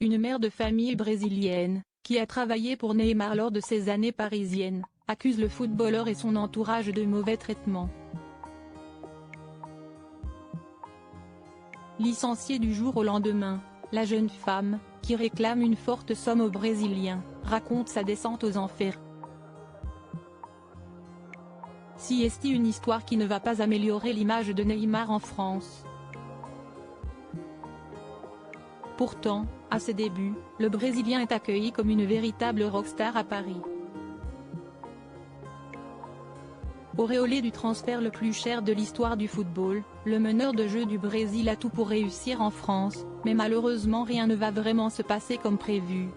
une mère de famille brésilienne, qui a travaillé pour Neymar lors de ses années parisiennes, accuse le footballeur et son entourage de mauvais traitements. Licenciée du jour au lendemain, la jeune femme, qui réclame une forte somme aux Brésiliens, raconte sa descente aux enfers. Si est une histoire qui ne va pas améliorer l'image de Neymar en France. Pourtant, à ses débuts, le Brésilien est accueilli comme une véritable rockstar à Paris. Auréolé du transfert le plus cher de l'histoire du football, le meneur de jeu du Brésil a tout pour réussir en France, mais malheureusement rien ne va vraiment se passer comme prévu.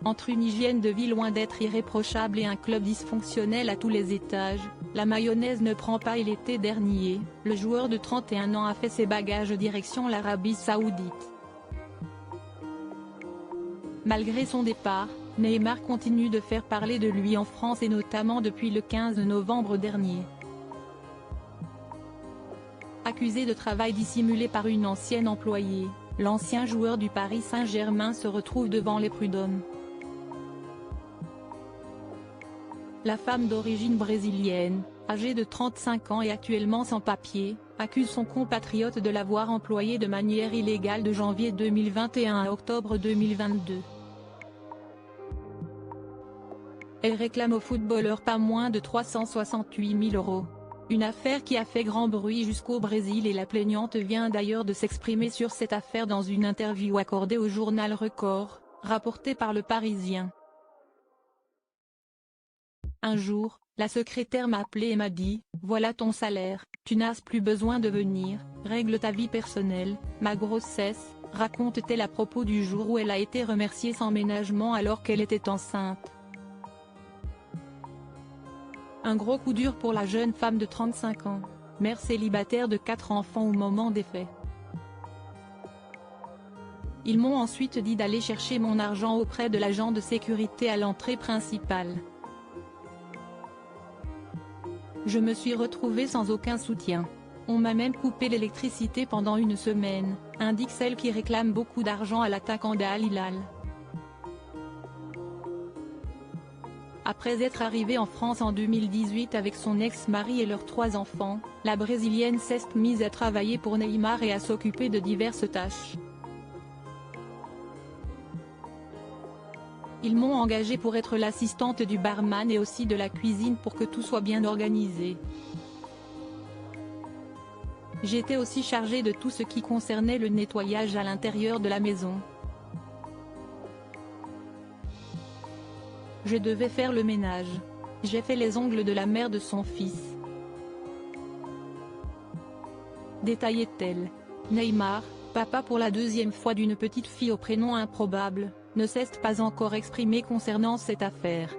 Entre une hygiène de vie loin d'être irréprochable et un club dysfonctionnel à tous les étages, la mayonnaise ne prend pas et l'été dernier, le joueur de 31 ans a fait ses bagages direction l'Arabie Saoudite. Malgré son départ, Neymar continue de faire parler de lui en France et notamment depuis le 15 novembre dernier. Accusé de travail dissimulé par une ancienne employée, l'ancien joueur du Paris Saint-Germain se retrouve devant les prud'hommes. La femme d'origine brésilienne, âgée de 35 ans et actuellement sans papier, accuse son compatriote de l'avoir employé de manière illégale de janvier 2021 à octobre 2022. Elle réclame au footballeur pas moins de 368 000 €. Une affaire qui a fait grand bruit jusqu'au Brésil et la plaignante vient d'ailleurs de s'exprimer sur cette affaire dans une interview accordée au journal Record, rapportée par Le Parisien. Un jour, la secrétaire m'a appelé et m'a dit « Voilà ton salaire, tu n'as plus besoin de venir, règle ta vie personnelle, ma grossesse », raconte-t-elle à propos du jour où elle a été remerciée sans ménagement alors qu'elle était enceinte. Un gros coup dur pour la jeune femme de 35 ans, mère célibataire de 4 enfants au moment des faits. Ils m'ont ensuite dit d'aller chercher mon argent auprès de l'agent de sécurité à l'entrée principale. Je me suis retrouvée sans aucun soutien. On m'a même coupé l'électricité pendant une semaine, indique celle qui réclame beaucoup d'argent à l'attaquant d'Al Hilal. Après être arrivée en France en 2018 avec son ex-mari et leurs 3 enfants, la Brésilienne s'est mise à travailler pour Neymar et à s'occuper de diverses tâches. Ils m'ont engagée pour être l'assistante du barman et aussi de la cuisine pour que tout soit bien organisé. J'étais aussi chargée de tout ce qui concernait le nettoyage à l'intérieur de la maison. Je devais faire le ménage. J'ai fait les ongles de la mère de son fils. Détaillait-elle. Neymar, papa pour la 2e fois d'une petite fille au prénom improbable, ne s'est pas encore exprimé concernant cette affaire.